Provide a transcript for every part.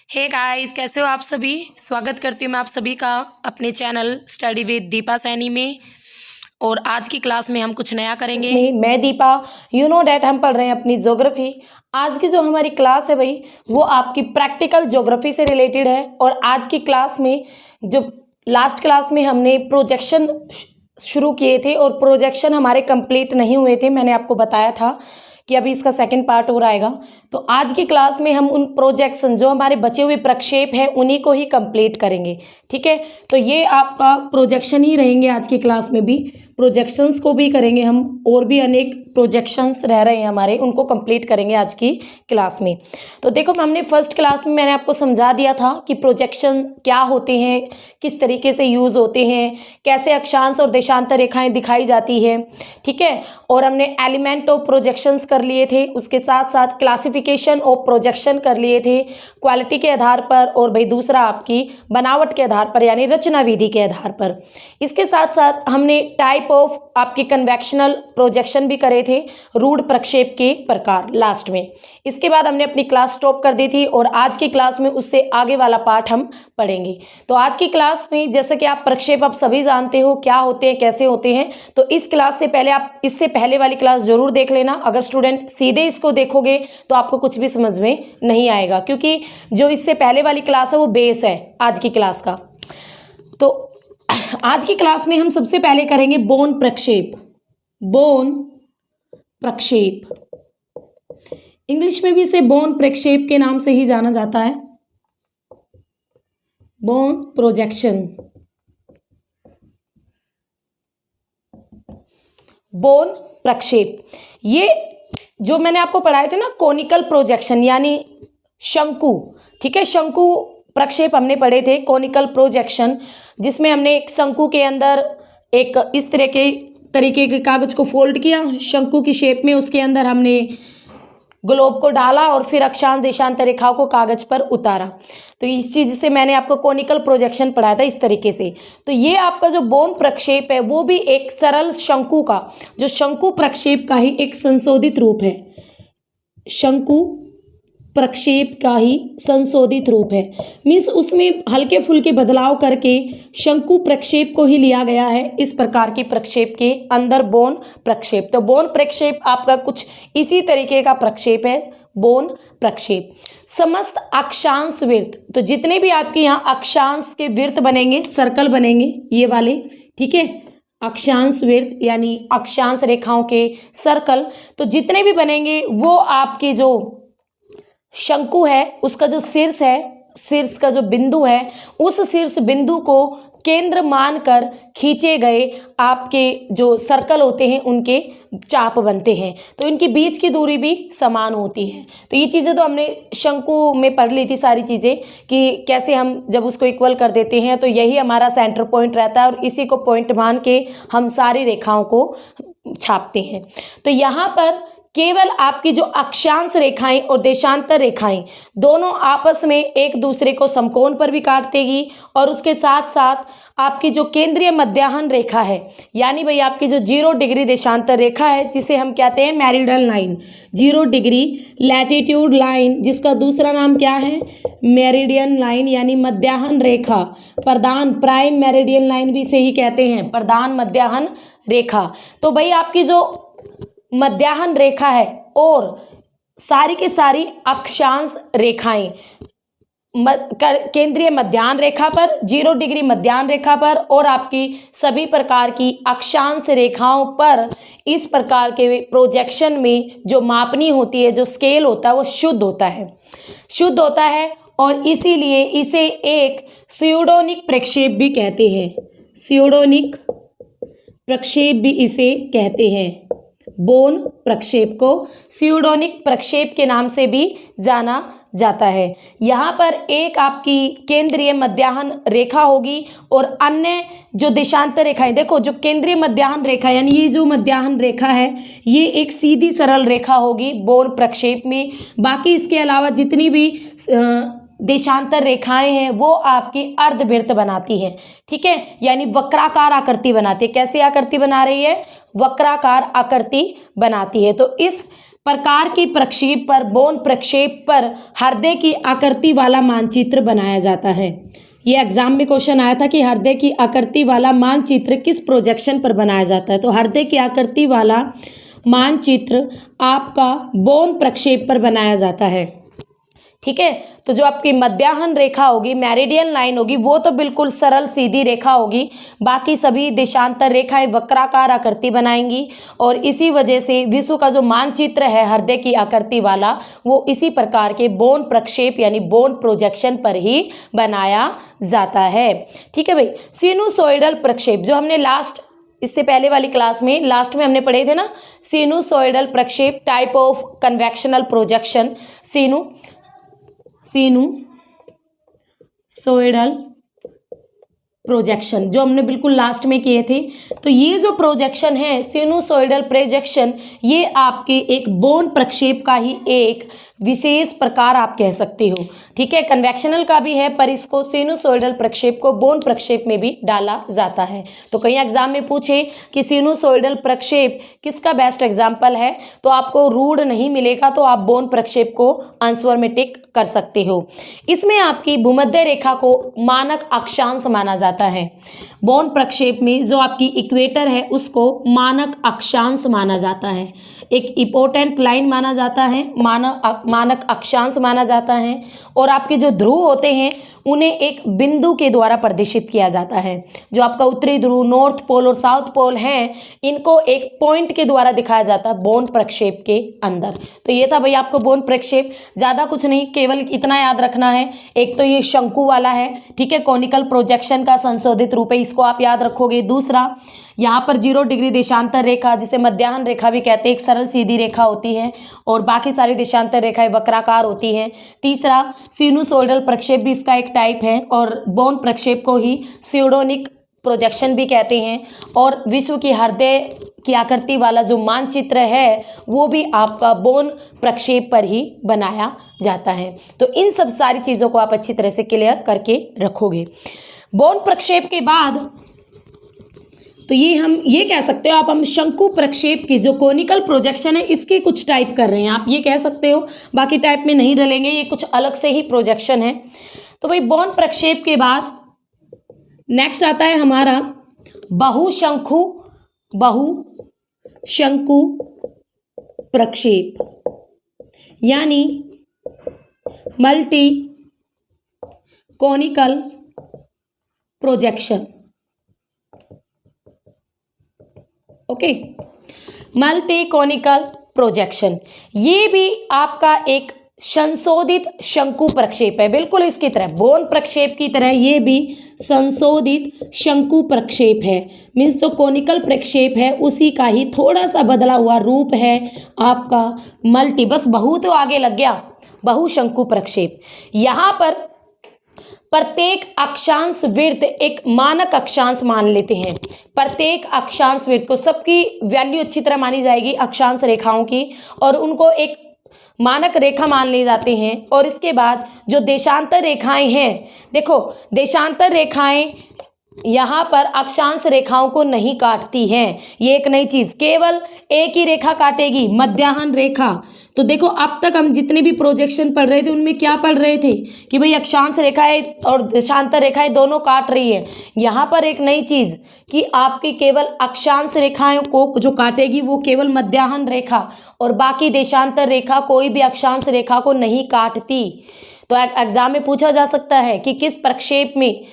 Hey guys, कैसे हो आप सभी। स्वागत करती हूँ मैं आप सभी का अपने channel study with Deepa Saini में। और आज की क्लास में हम कुछ नया करेंगे। इसमें मैं दीपा, यू नो डैट हम पढ़ रहे हैं अपनी ज्योग्राफी। आज की जो हमारी क्लास है भाई, वो आपकी प्रैक्टिकल ज्योग्राफी से रिलेटेड है। और आज की क्लास में जो लास्ट क्लास में हमने प्रोजेक्शन शुरू किए थे और प्रोजेक्शन हमारे कंप्लीट नहीं हुए थे। मैंने आपको बताया था कि अभी इसका सेकंड पार्ट हो आएगा। तो आज की क्लास में हम उन प्रोजेक्शन जो हमारे बचे हुए प्रक्षेप हैं उन्हीं को ही कंप्लीट करेंगे। ठीक है, तो ये आपका प्रोजेक्शन ही रहेंगे आज की क्लास में भी। प्रोजेक्शंस को भी करेंगे हम, और भी अनेक प्रोजेक्शंस रह रहे हैं हमारे, उनको कंप्लीट करेंगे आज की क्लास में। तो देखो, हमने फर्स्ट क्लास में मैंने आपको समझा दिया था कि प्रोजेक्शन क्या होते हैं, किस तरीके से यूज़ होते हैं, कैसे अक्षांश और देशांतर रेखाएं दिखाई जाती है। ठीक है, और हमने एलिमेंट ऑफ प्रोजेक्शंस कर लिए थे, उसके साथ साथ क्लासिफिकेशन ऑफ प्रोजेक्शन कर लिए थे, क्वालिटी के आधार पर, और भाई दूसरा आपकी बनावट के आधार पर यानी रचना विधि के आधार पर। इसके साथ साथ हमने टाइप ऑफ आपके कन्वेक्शनल प्रोजेक्शन भी करे थे, रूढ़ प्रक्षेप के प्रकार लास्ट में। इसके बाद हमने अपनी क्लास स्टॉप कर दी थी और आज की क्लास में उससे आगे वाला पार्ट हम पढ़ेंगे। तो आज की क्लास में जैसे कि आप प्रक्षेप आप सभी जानते हो क्या होते हैं, कैसे होते हैं, तो इस क्लास से पहले आप इससे पहले वाली क्लास जरूर देख लेना। अगर स्टूडेंट सीधे इसको देखोगे तो आपको कुछ भी समझ में नहीं आएगा, क्योंकि जो इससे पहले वाली क्लास है वो बेस है आज की क्लास का। तो आज की क्लास में हम सबसे पहले करेंगे बोन प्रक्षेप। बोन प्रक्षेप, इंग्लिश में भी इसे बोन प्रक्षेप के नाम से ही जाना जाता है, बोन प्रोजेक्शन। बोन प्रक्षेप, ये जो मैंने आपको पढ़ाए थे ना, कोनिकल प्रोजेक्शन यानी शंकु। ठीक है, शंकु प्रक्षेप हमने पढ़े थे, कोनिकल प्रोजेक्शन, जिसमें हमने एक शंकु के अंदर एक इस तरीके के कागज को फोल्ड किया शंकु की शेप में, उसके अंदर हमने ग्लोब को डाला और फिर अक्षांश देशांतर रेखाओं को कागज पर उतारा। तो इस चीज़ से मैंने आपको कोनिकल प्रोजेक्शन पढ़ाया था इस तरीके से। तो ये आपका जो बोन प्रक्षेप है वो भी एक सरल शंकु का, जो शंकु प्रक्षेप का ही एक संशोधित रूप है। शंकु प्रक्षेप का ही संशोधित रूप है, मीन्स उसमें हल्के फुल्के बदलाव करके शंकु प्रक्षेप को ही लिया गया है इस प्रकार के प्रक्षेप के अंदर, बोन प्रक्षेप। तो बोन प्रक्षेप आपका कुछ इसी तरीके का प्रक्षेप है, बोन प्रक्षेप। समस्त अक्षांश वृत्त, तो जितने भी आपके यहाँ अक्षांश के वृत्त बनेंगे, सर्कल बनेंगे ये वाले, ठीक है, अक्षांश वृत्त यानी अक्षांश रेखाओं के सर्कल, तो जितने भी बनेंगे वो आपके जो शंकु है उसका जो शीर्ष है, शीर्ष का जो बिंदु है, उस शीर्ष बिंदु को केंद्र मानकर खींचे गए आपके जो सर्कल होते हैं उनके चाप बनते हैं। तो इनके बीच की दूरी भी समान होती है। तो ये चीज़ें तो हमने शंकु में पढ़ ली थी सारी चीज़ें, कि कैसे हम जब उसको इक्वल कर देते हैं तो यही हमारा सेंटर पॉइंट रहता है और इसी को पॉइंट मान के हम सारी रेखाओं को छापते हैं। तो यहाँ पर केवल आपकी जो अक्षांश रेखाएं और देशांतर रेखाएं दोनों आपस में एक दूसरे को समकोण पर भी काट देगी, और उसके साथ साथ आपकी जो केंद्रीय मध्याह्न रेखा है यानी भाई आपकी जो 0 डिग्री देशांतर रेखा है, जिसे हम कहते हैं meridian line, 0 degree latitude line, जिसका दूसरा नाम क्या है, मेरिडियन लाइन यानी मध्याह्न रेखा, प्रधान प्राइम मेरिडियन लाइन भी इसे ही कहते हैं, प्रधान मध्याह्न रेखा। तो भाई आपकी जो मध्याह्न रेखा है और सारी की सारी अक्षांश रेखाएं केंद्रीय मध्याह्न रेखा पर, 0 डिग्री मध्याह्न रेखा पर और आपकी सभी प्रकार की अक्षांश रेखाओं पर इस प्रकार के प्रोजेक्शन में जो मापनी होती है, जो स्केल होता है, वो शुद्ध होता है, शुद्ध होता है। और इसीलिए इसे एक स्यूडोनिक प्रक्षेप भी कहते हैं, स्यूडोनिक प्रक्षेप भी इसे कहते हैं। बोन प्रक्षेप को स्यूडोनिक प्रक्षेप के नाम से भी जाना जाता है। यहाँ पर एक आपकी केंद्रीय मध्याह्न रेखा होगी और अन्य जो देशांतर रेखाएं, देखो जो केंद्रीय मध्याह्न रेखा यानी ये जो मध्याह्न रेखा है ये एक सीधी सरल रेखा होगी बोन प्रक्षेप में। बाकी इसके अलावा जितनी भी देशांतर रेखाएं हैं वो आपकी अर्धवृत्त बनाती हैं। ठीक है, यानी वक्राकार आकृति बनाती है। कैसी आकृति बना रही है, वक्राकार आकृति बनाती है। तो इस प्रकार की प्रक्षेप पर बॉन प्रक्षेप पर हृदय की आकृति वाला मानचित्र बनाया जाता है। ये एग्जाम में क्वेश्चन आया था कि हृदय की आकृति वाला मानचित्र किस प्रोजेक्शन पर बनाया जाता है। तो हृदय की आकृति वाला मानचित्र आपका बॉन प्रक्षेप पर बनाया जाता है। ठीक है, तो जो आपकी मध्याह्न रेखा होगी, मेरिडियन लाइन होगी, वो तो बिल्कुल सरल सीधी रेखा होगी। बाकी सभी देशांतर रेखाएं वक्राकार आकृति बनाएंगी और इसी वजह से विश्व का जो मानचित्र है हृदय की आकृति वाला, वो इसी प्रकार के बॉन प्रक्षेप यानी बॉन प्रोजेक्शन पर ही बनाया जाता है। ठीक है भाई, सिनुसोइडल प्रक्षेप जो हमने इससे पहले वाली क्लास में लास्ट में हमने पढ़े थे ना, सिनुसोइडल प्रक्षेप type of convectional projection, sinusoidal projection जो हमने बिल्कुल लास्ट में किए थे। तो ये जो प्रोजेक्शन है सिनुसोइडल प्रोजेक्शन, ये आपके एक बॉन प्रक्षेप का ही एक विशेष प्रकार आप कह सकते हो। ठीक है, कन्वेक्शनल का भी है पर इसको सिनुसोइडल प्रक्षेप को बॉन प्रक्षेप में भी डाला जाता है। तो कहीं एग्जाम में पूछे कि सिनुसोइडल प्रक्षेप किसका बेस्ट एग्जाम्पल है, तो आपको रूढ़ नहीं मिलेगा, तो आप बॉन प्रक्षेप को आंसर में टिक कर सकते हो। इसमें आपकी भूमध्य रेखा को मानक अक्षांश माना जाता है। बॉन प्रक्षेप में जो आपकी इक्वेटर है उसको मानक अक्षांश माना जाता है, एक इंपॉर्टेंट लाइन माना जाता है, मानक अक्षांश माना जाता है। और आपके जो ध्रुव होते हैं उन्हें एक बिंदु के द्वारा प्रदर्शित किया जाता है। जो आपका उत्तरी ध्रुव, नॉर्थ पोल और साउथ पोल हैं, इनको एक पॉइंट के द्वारा दिखाया जाता है बॉन प्रक्षेप के अंदर। तो ये था भाई आपको बॉन प्रक्षेप, ज़्यादा कुछ नहीं, केवल इतना याद रखना है। एक तो ये शंकु वाला है, ठीक है, कॉनिकल प्रोजेक्शन का संशोधित रूप है, इसको आप याद रखोगे। दूसरा, यहाँ पर 0 डिग्री देशांतर रेखा जिसे मध्याह्न रेखा भी कहते हैं, एक सरल सीधी रेखा होती है और बाकी सारी देशांतर रेखाएं वक्राकार होती हैं। तीसरा, सिनुसोइडल प्रक्षेप भी इसका एक टाइप है और बॉन प्रक्षेप को ही स्यूडोनिक प्रोजेक्शन भी कहते हैं। और विश्व की हृदय की आकृति वाला जो मानचित्र है वो भी आपका बॉन प्रक्षेप पर ही बनाया जाता है। तो इन सब सारी चीज़ों को आप अच्छी तरह से क्लियर करके रखोगे। बॉन प्रक्षेप के बाद तो ये हम ये कह सकते हो, हम शंकु प्रक्षेप की जो कोनिकल प्रोजेक्शन है इसके कुछ टाइप कर रहे हैं, आप ये कह सकते हो। बाकी टाइप में नहीं डलेंगे, ये कुछ अलग से ही प्रोजेक्शन है। तो भाई बॉन प्रक्षेप के बाद नेक्स्ट आता है हमारा बहुशंकु प्रक्षेप यानी multi conical projection. Okay, multi conical projection, ये भी आपका एक संशोधित शंकु प्रक्षेप है, बिल्कुल इसकी तरह, बॉन प्रक्षेप की तरह ये भी संशोधित शंकु प्रक्षेप है। मीन्स जो कोनिकल प्रक्षेप है उसी का ही थोड़ा सा बदला हुआ रूप है आपका मल्टी, बस बहु तो आगे लग गया, बहुशंकु प्रक्षेप। यहाँ पर प्रत्येक अक्षांश वृत्त एक मानक अक्षांश मान लेते हैं। प्रत्येक अक्षांश वृत्त को, सबकी वैल्यू अच्छी तरह मानी जाएगी अक्षांश रेखाओं की, और उनको एक मानक रेखा मान ले जाते हैं। और इसके बाद जो देशांतर रेखाएं हैं, देखो देशांतर रेखाएं यहाँ पर अक्षांश रेखाओं को नहीं काटती हैं, ये एक नई चीज़, केवल एक ही रेखा काटेगी, मध्याह्न रेखा। तो देखो अब तक हम जितने भी प्रोजेक्शन पढ़ रहे थे उनमें क्या पढ़ रहे थे कि भाई अक्षांश रेखाएं और देशांतर रेखाएं दोनों काट रही है। यहाँ पर एक नई चीज़ कि आपकी केवल अक्षांश रेखाओं को जो काटेगी वो केवल मध्याह्न रेखा, और बाकी देशांतर रेखा कोई भी अक्षांश रेखा को नहीं काटती। तो एग्जाम में पूछा जा सकता है कि किस प्रक्षेप में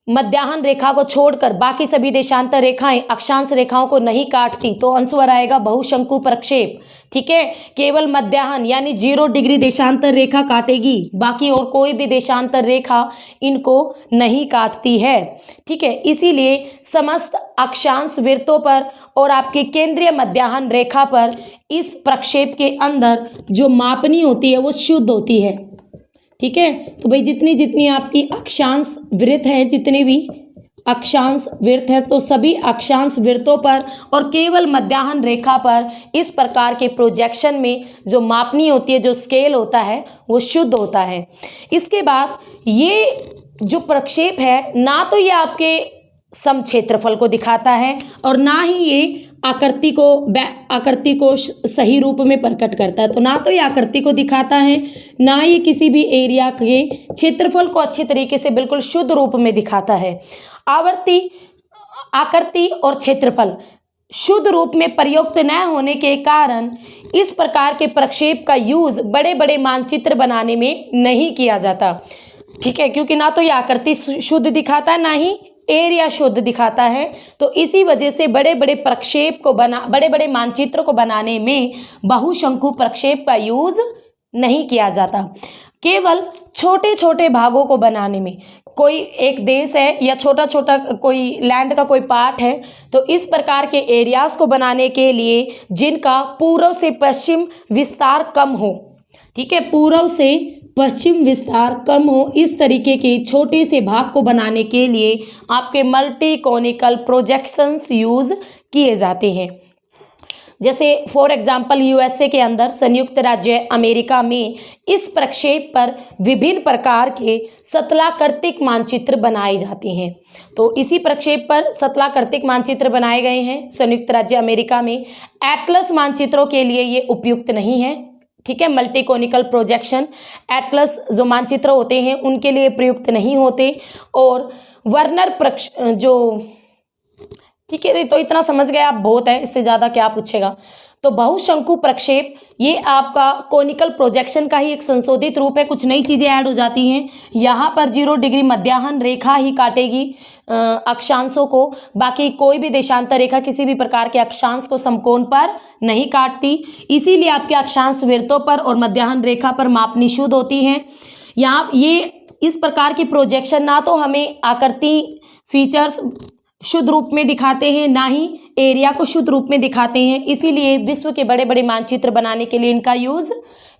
मध्याह्न रेखा को छोड़कर बाकी सभी देशांतर रेखाएं अक्षांश रेखाओं को नहीं काटती, तो आंसर आएगा बहुशंकु प्रक्षेप। ठीक है, केवल मध्याह्न यानी 0 डिग्री देशांतर रेखा काटेगी, बाकी और कोई भी देशांतर रेखा इनको नहीं काटती है। ठीक है, इसीलिए समस्त अक्षांश वृत्तों पर और आपके केंद्रीय मध्याह्न रेखा पर इस प्रक्षेप के अंदर जो मापनी होती है वो शुद्ध होती है। ठीक है, तो भाई जितनी जितनी आपकी अक्षांश वृत्त है, जितने भी अक्षांश वृत्त है, तो सभी अक्षांश वृत्तों पर और केवल मध्याह्न रेखा पर इस प्रकार के प्रोजेक्शन में जो मापनी होती है, जो स्केल होता है वो शुद्ध होता है। इसके बाद ये जो प्रक्षेप है, ना तो ये आपके समक्षेत्रफल को दिखाता है और ना ही ये आकृति को सही रूप में प्रकट करता है। तो ना तो ये आकृति को दिखाता है, ना ये किसी भी एरिया के क्षेत्रफल को अच्छी तरीके से बिल्कुल शुद्ध रूप में दिखाता है। आकृति और क्षेत्रफल शुद्ध रूप में प्रयुक्त न होने के कारण इस प्रकार के प्रक्षेप का यूज बड़े बड़े मानचित्र बनाने में नहीं किया जाता। ठीक है, क्योंकि ना तो ये आकृति शुद्ध दिखाता है, ना ही एरिया शुद्ध दिखाता है। तो इसी वजह से बड़े बड़े मानचित्र को बनाने में बहुशंकु प्रक्षेप का यूज नहीं किया जाता। केवल छोटे छोटे भागों को बनाने में, कोई एक देश है या छोटा छोटा कोई लैंड का कोई पार्ट है, तो इस प्रकार के एरियाज को बनाने के लिए जिनका पूर्व से पश्चिम विस्तार कम हो, ठीक है, पूर्व से पश्चिम विस्तार कम हो, इस तरीके के छोटे से भाग को बनाने के लिए आपके मल्टी कोनिकल प्रोजेक्शंस यूज किए जाते हैं। जैसे फॉर एग्जांपल यूएसए के अंदर, संयुक्त राज्य अमेरिका में इस प्रक्षेप पर विभिन्न प्रकार के सतलाकृतिक मानचित्र बनाए जाते हैं। तो इसी प्रक्षेप पर सतलाकृतिक मानचित्र बनाए गए हैं संयुक्त राज्य अमेरिका में। एटलस मानचित्रों के लिए ये उपयुक्त नहीं है, ठीक है। मल्टी कोनिकल प्रोजेक्शन एटलस जो मानचित्र होते हैं उनके लिए प्रयुक्त नहीं होते। और वर्नर ठीक है, तो इतना समझ गए आप, बहुत है, इससे ज़्यादा क्या पूछेगा। तो बहुशंकु प्रक्षेप ये आपका कोनिकल प्रोजेक्शन का ही एक संशोधित रूप है। कुछ नई चीज़ें ऐड हो जाती हैं। यहाँ पर 0 डिग्री मध्याह्न रेखा ही काटेगी अक्षांशों को, बाकी कोई भी देशांतर रेखा किसी भी प्रकार के अक्षांश को समकोण पर नहीं काटती। इसीलिए आपके अक्षांश वृत्तों पर और मध्याह्न रेखा पर मापनी शुद्ध होती हैं। यहाँ ये इस प्रकार की प्रोजेक्शन ना तो हमें आकृति फीचर्स शुद्ध रूप में दिखाते हैं, ना ही एरिया को शुद्ध रूप में दिखाते हैं। इसीलिए विश्व के बड़े बड़े मानचित्र बनाने के लिए इनका यूज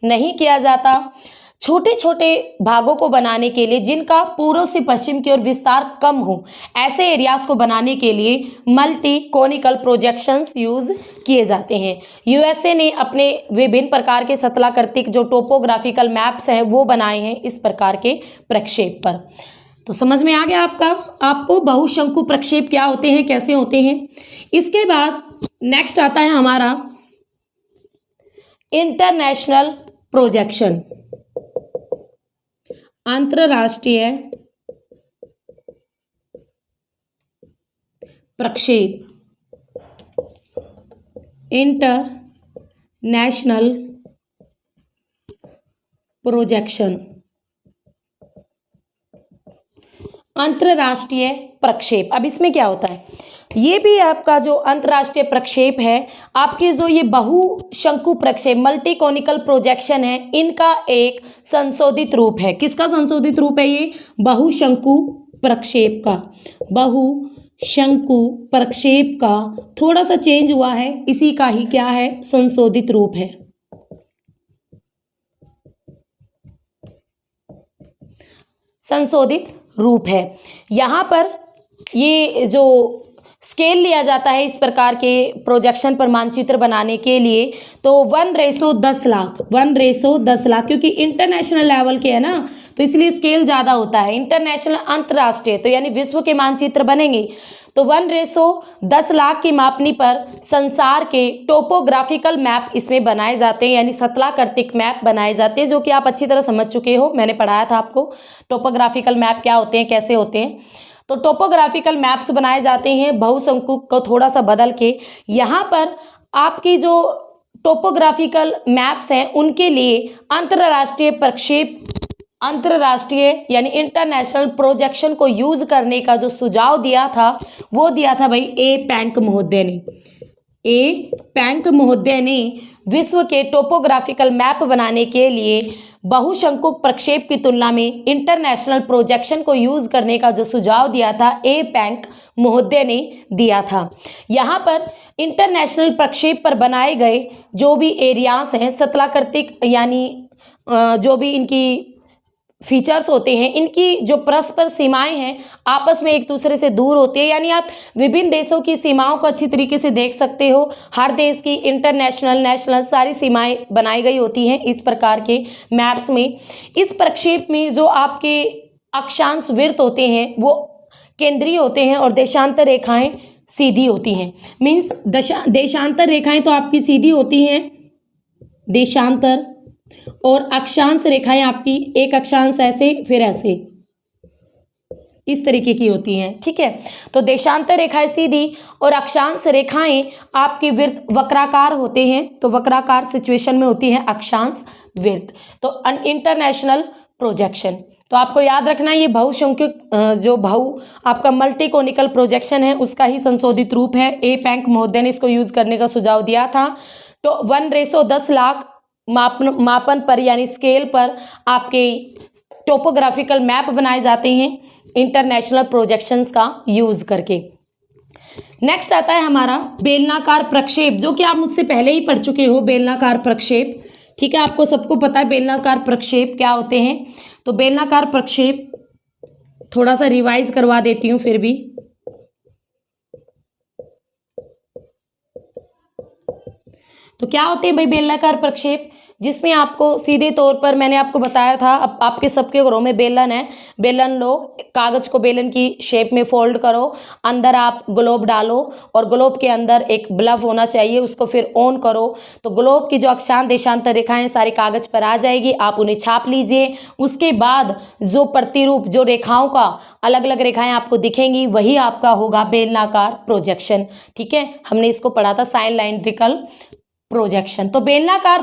नहीं किया जाता। छोटे छोटे भागों को बनाने के लिए जिनका पूर्व से पश्चिम की ओर विस्तार कम हो, ऐसे एरियाज को बनाने के लिए मल्टी कोनिकल प्रोजेक्शंस यूज किए जाते हैं। यूएसए ने अपने विभिन्न प्रकार के सतलाकृतिक जो टोपोग्राफिकल मैप्स हैं वो बनाए हैं इस प्रकार के प्रक्षेप पर। तो समझ में आ गया आपको बहुशंकु प्रक्षेप क्या होते हैं, कैसे होते हैं। इसके बाद नेक्स्ट आता है हमारा इंटरनेशनल प्रोजेक्शन, अंतरराष्ट्रीय प्रक्षेप, इंटरनेशनल प्रोजेक्शन, अंतरराष्ट्रीय प्रक्षेप। अब इसमें क्या होता है, ये भी आपका जो अंतरराष्ट्रीय प्रक्षेप है, आपके जो ये बहुशंकु प्रक्षेप मल्टी कोनिकल प्रोजेक्शन है, इनका एक संशोधित रूप है। किसका संशोधित रूप है ये? बहुशंकु प्रक्षेप का। बहुशंकु प्रक्षेप का थोड़ा सा चेंज हुआ है, इसी का ही क्या है, संशोधित रूप है। संशोधित रूप है। यहाँ पर ये जो स्केल लिया जाता है इस प्रकार के प्रोजेक्शन पर मानचित्र बनाने के लिए, तो 1:10 लाख, 1:10 लाख, क्योंकि इंटरनेशनल लेवल के है ना, तो इसलिए स्केल ज़्यादा होता है। इंटरनेशनल अंतर्राष्ट्रीय, तो यानी विश्व के मानचित्र बनेंगे तो 1:10 लाख की मापनी पर संसार के टोपोग्राफिकल मैप इसमें बनाए जाते हैं, यानी सतलाकृतिक मैप बनाए जाते हैं, जो कि आप अच्छी तरह समझ चुके हो, मैंने पढ़ाया था आपको टोपोग्राफिकल मैप क्या होते हैं, कैसे होते हैं। तो टोपोग्राफिकल मैप्स बनाए जाते हैं बहुशंकु को थोड़ा सा बदल के। यहाँ पर आपकी जो टोपोग्राफिकल मैप्स हैं उनके लिए अंतर्राष्ट्रीय प्रक्षेप, अंतर्राष्ट्रीय यानी इंटरनेशनल प्रोजेक्शन को यूज करने का जो सुझाव दिया था वो दिया था भाई ए पैंक महोदय ने। ए पैंक महोदय ने विश्व के टोपोग्राफिकल मैप बनाने के लिए बहुशंकु प्रक्षेप की तुलना में इंटरनेशनल प्रोजेक्शन को यूज करने का जो सुझाव दिया था ए पैंक महोदय ने दिया था। यहाँ पर इंटरनेशनल प्रक्षेप पर बनाए गए जो भी एरियाज हैं सतलाकृतिक, यानी जो भी इनकी फीचर्स होते हैं, इनकी जो परस्पर सीमाएं हैं आपस में एक दूसरे से दूर होती है, यानी आप विभिन्न देशों की सीमाओं को अच्छी तरीके से देख सकते हो। हर देश की इंटरनेशनल, नेशनल सारी सीमाएं बनाई गई होती हैं इस प्रकार के मैप्स में। इस प्रक्षेप में जो आपके अक्षांश वृत्त होते हैं वो केंद्रीय होते हैं और देशांतर रेखाएं सीधी होती हैं। मीन्स देशांतर रेखाएं तो आपकी सीधी होती हैं, देशांतर, और अक्षांश रेखाएं आपकी एक अक्षांश ऐसे फिर ऐसे इस तरीके की होती हैं। ठीक है, तो देशांतर रेखाएं सीधी और अक्षांश रेखाएं आपकी वृत्त वक्राकार होते हैं। तो वक्राकार सिचुएशन में होती है अक्षांश वृत्त। तो इंटरनेशनल प्रोजेक्शन, तो आपको याद रखना है ये बहुशंक्यक जो आपका मल्टीकोनिकल प्रोजेक्शन है उसका ही संशोधित रूप है। ए पैंक महोदय ने इसको यूज करने का सुझाव दिया था। तो 1:10 लाख मापन पर यानी स्केल पर आपके टोपोग्राफिकल मैप बनाए जाते हैं इंटरनेशनल प्रोजेक्शंस का यूज करके। नेक्स्ट आता है हमारा बेलनाकार प्रक्षेप, जो कि आप मुझसे पहले ही पढ़ चुके हो। बेलनाकार प्रक्षेप, ठीक है, आपको सबको पता है बेलनाकार प्रक्षेप क्या होते हैं। तो बेलनाकार प्रक्षेप थोड़ा सा रिवाइज करवा देती हूँ फिर भी। तो क्या होते हैं भाई बेलनाकार प्रक्षेप, जिसमें आपको सीधे तौर पर मैंने आपको बताया था, अब आपके सबके घरों में बेलन है, बेलन लो, कागज को बेलन की शेप में फोल्ड करो, अंदर आप ग्लोब डालो और ग्लोब के अंदर एक बल्ब होना चाहिए, उसको फिर ऑन करो तो ग्लोब की जो अक्षांश देशांतर रेखाएं सारी कागज पर आ जाएगी। आप उन्हें छाप लीजिए। उसके बाद जो प्रतिरूप, जो रेखाओं का अलग अलग रेखाएं आपको दिखेंगी, वही आपका होगा बेलनाकार प्रोजेक्शन। ठीक है, हमने इसको पढ़ा था साइनलाइंड्रिकल प्रोजेक्शन। तो बेलनाकार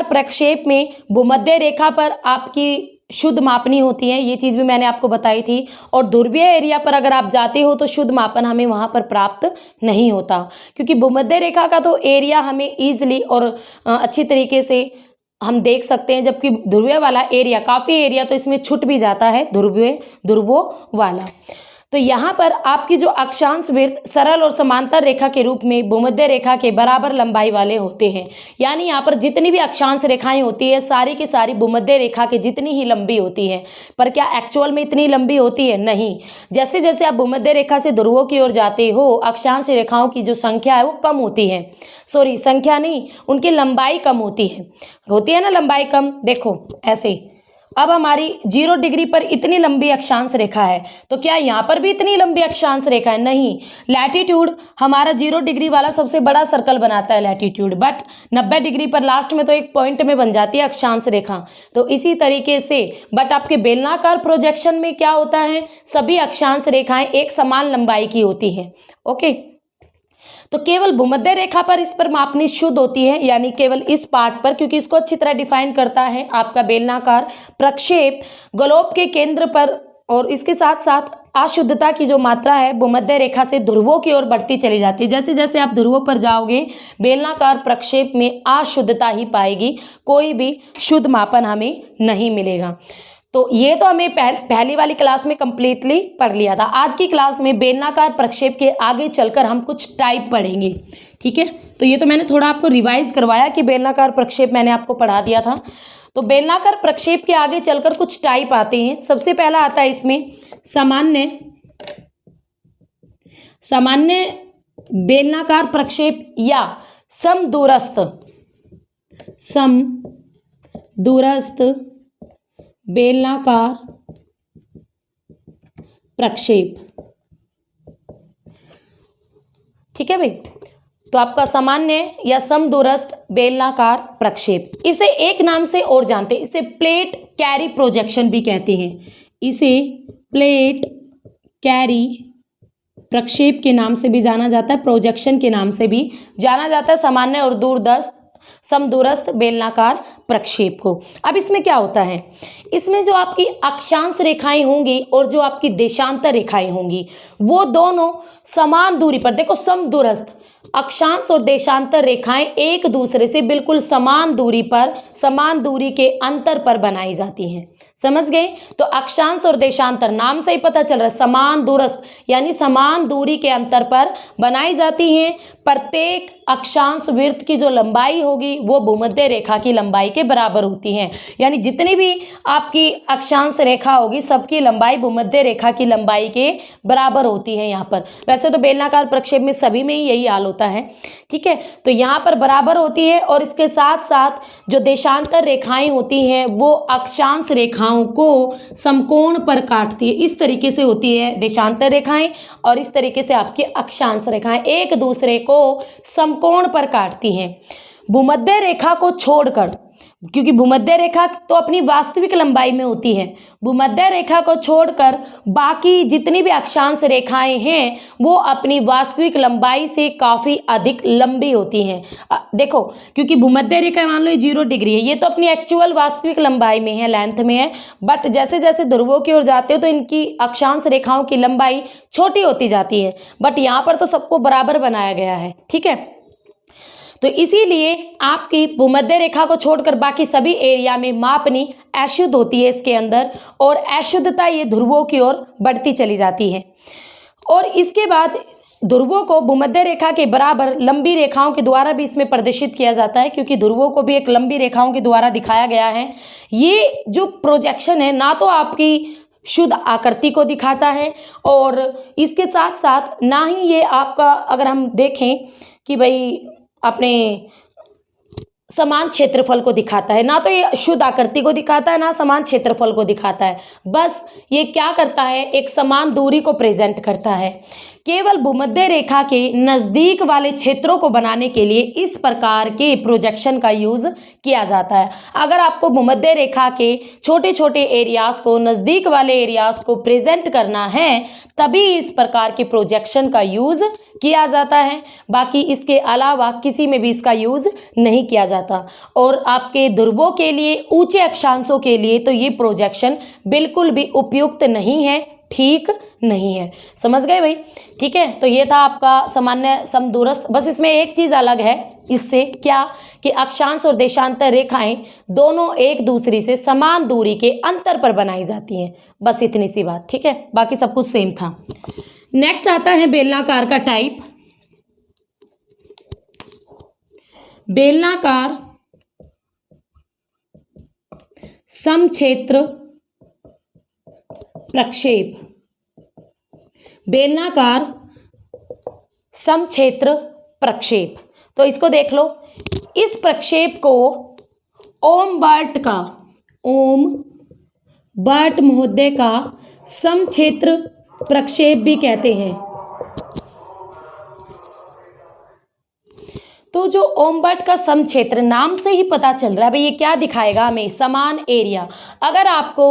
प्रक्षेप में भूमध्य रेखा पर आपकी शुद्ध मापनी होती है, ये चीज़ भी मैंने आपको बताई थी। और ध्रुवीय एरिया पर अगर आप जाते हो तो शुद्ध मापन हमें वहाँ पर प्राप्त नहीं होता, क्योंकि भूमध्य रेखा का तो एरिया हमें ईजिली और अच्छी तरीके से हम देख सकते हैं, जबकि ध्रुवीय वाला एरिया, काफ़ी एरिया तो इसमें छूट भी जाता है ध्रुवों वाला। तो यहाँ पर आपकी जो अक्षांश वृत्त सरल और समांतर रेखा के रूप में भूमध्य रेखा के बराबर लंबाई वाले होते हैं। यानी यहाँ पर जितनी भी अक्षांश रेखाएं होती है सारी की सारी भूमध्य रेखा के जितनी ही लंबी होती हैं। पर क्या एक्चुअल में इतनी लंबी होती है? नहीं। जैसे जैसे आप भूमध्य रेखा से ध्रुवों की ओर जाते हो, अक्षांश रेखाओं की जो संख्या है वो कम होती है। सॉरी, संख्या नहीं, उनकी लंबाई कम होती है ना, लंबाई कम। देखो ऐसे, अब हमारी 0 डिग्री पर इतनी लंबी अक्षांश रेखा है, तो क्या यहाँ पर भी इतनी लंबी अक्षांश रेखा है? नहीं। लैटिट्यूड हमारा 0 डिग्री वाला सबसे बड़ा सर्कल बनाता है लैटिट्यूड, बट 90 डिग्री पर लास्ट में तो एक पॉइंट में बन जाती है अक्षांश रेखा। तो इसी तरीके से बट आपके बेलनाकार प्रोजेक्शन में क्या होता है, सभी अक्षांश रेखाएं एक समान लंबाई की होती हैं। ओके, तो केवल भूमध्य रेखा पर इस पर मापनी शुद्ध होती है, यानी केवल इस पार्ट पर, क्योंकि इसको अच्छी तरह डिफाइन करता है आपका बेलनाकार प्रक्षेप ग्लोब के केंद्र पर। और इसके साथ साथ अशुद्धता की जो मात्रा है भूमध्य रेखा से ध्रुवों की ओर बढ़ती चली जाती है। जैसे जैसे आप ध्रुवों पर जाओगे बेलनाकार प्रक्षेप में अशुद्धता ही पाएगी, कोई भी शुद्ध मापन हमें नहीं मिलेगा। तो ये तो हमें पहली वाली क्लास में कंप्लीटली पढ़ लिया था। आज की क्लास में बेलनाकार प्रक्षेप के आगे चलकर हम कुछ टाइप पढ़ेंगे। ठीक है, तो ये तो मैंने थोड़ा आपको रिवाइज करवाया कि बेलनाकार प्रक्षेप मैंने आपको पढ़ा दिया था। तो बेलनाकार प्रक्षेप के आगे चलकर कुछ टाइप आते हैं। सबसे पहला आता है इसमें सामान्य बेलनाकार प्रक्षेप या समदूरस्थ बेलनाकार प्रक्षेप। ठीक है भाई, तो आपका सामान्य या समदूरस्थ बेलनाकार प्रक्षेप, इसे एक नाम से और जानते हैं, इसे प्लेट कैरी प्रोजेक्शन भी कहते हैं। इसे प्लेट कैरी प्रक्षेप के नाम से भी जाना जाता है, प्रोजेक्शन के नाम से भी जाना जाता है सामान्य और समदूरस्थ बेलनाकार प्रक्षेप को। अब इसमें क्या होता है, इसमें जो आपकी अक्षांश रेखाएं होंगी और जो आपकी देशांतर रेखाएं होंगी वो दोनों समान दूरी पर, देखो समदूरस्थ अक्षांश और देशांतर रेखाएं एक दूसरे से बिल्कुल समान दूरी पर, समान दूरी के अंतर पर बनाई जाती हैं। समझ गए? तो अक्षांश और देशांतर नाम से ही पता चल रहा है, समान दूरस्थ यानी समान दूरी के अंतर पर बनाई जाती हैं। प्रत्येक अक्षांश वृत्त की जो लंबाई होगी वो भूमध्य रेखा की लंबाई के बराबर होती है। यानी जितनी भी आपकी अक्षांश रेखा होगी सबकी लंबाई भूमध्य रेखा की लंबाई के बराबर होती है यहाँ पर। वैसे तो बेलनाकार प्रक्षेप में सभी में ही यही हाल होता है। होता है, ठीक है। तो यहाँ पर बराबर होती है और इसके साथ साथ जो देशांतर रेखाएं होती हैं वो अक्षांश रेखाओं को समकोण पर काटती है। इस तरीके से होती है देशांतर रेखाएं और इस तरीके से आपकी अक्षांश रेखाएं एक दूसरे को समकोण पर काटती हैं। भूमध्य रेखा को छोड़कर, क्योंकि भूमध्य रेखा तो अपनी वास्तविक लंबाई में होती है, भूमध्य रेखा को छोड़कर बाकी जितनी भी अक्षांश रेखाएं हैं वो अपनी वास्तविक लंबाई से काफ़ी अधिक लंबी होती हैं। देखो, क्योंकि भूमध्य रेखा मान लो 0 डिग्री है, ये तो अपनी एक्चुअल वास्तविक लंबाई में है, लेंथ में है, बट जैसे जैसे ध्रुवों की ओर जाते हो तो इनकी अक्षांश रेखाओं की लंबाई छोटी होती जाती है, बट यहाँ पर तो सबको बराबर बनाया गया है, ठीक है। तो इसीलिए आपकी भूमध्य रेखा को छोड़कर बाकी सभी एरिया में मापनी अशुद्ध होती है इसके अंदर, और अशुद्धता ये ध्रुवों की ओर बढ़ती चली जाती है। और इसके बाद ध्रुवों को भूमध्य रेखा के बराबर लंबी रेखाओं के द्वारा भी इसमें प्रदर्शित किया जाता है, क्योंकि ध्रुवों को भी एक लंबी रेखाओं के द्वारा दिखाया गया है। ये जो प्रोजेक्शन है ना तो आपकी शुद्ध आकृति को दिखाता है और इसके साथ साथ ना ही ये आपका, अगर हम देखें कि भाई अपने समान क्षेत्रफल को दिखाता है, ना तो ये शुद्ध आकृति को दिखाता है ना समान क्षेत्रफल को दिखाता है, बस ये क्या करता है, एक समान दूरी को प्रेजेंट करता है। केवल भूमध्य रेखा के नज़दीक वाले क्षेत्रों को बनाने के लिए इस प्रकार के प्रोजेक्शन का यूज़ किया जाता है। अगर आपको भूमध्य रेखा के छोटे छोटे एरियाज़ को, नज़दीक वाले एरियाज़ को प्रेजेंट करना है तभी इस प्रकार के प्रोजेक्शन का यूज़ किया जाता है, बाकी इसके अलावा किसी में भी इसका यूज़ नहीं किया जाता। और आपके ध्रुवों के लिए, ऊंचे अक्षांशों के लिए तो ये प्रोजेक्शन बिल्कुल भी उपयुक्त नहीं है, ठीक नहीं है। समझ गए भाई? ठीक है, तो ये था आपका सामान्य समदूरस्थ। बस इसमें एक चीज़ अलग है इससे, क्या कि अक्षांश और देशांतर रेखाएं दोनों एक दूसरे से समान दूरी के अंतर पर बनाई जाती हैं, बस इतनी सी बात, ठीक है, बाकी सब कुछ सेम था। नेक्स्ट आता है बेलनाकार का टाइप। बेलनाकार समक्षेत्र प्रक्षेप। बेलनाकार समक्षेत्र प्रक्षेप, तो इसको देख लो। इस प्रक्षेप को ओम बर्ट महोदय का समक्षेत्र प्रक्षेप भी कहते हैं। तो जो ओमबर्ट का समक्षेत्र, नाम से ही पता चल रहा है भाई ये क्या दिखाएगा हमें, समान एरिया। अगर आपको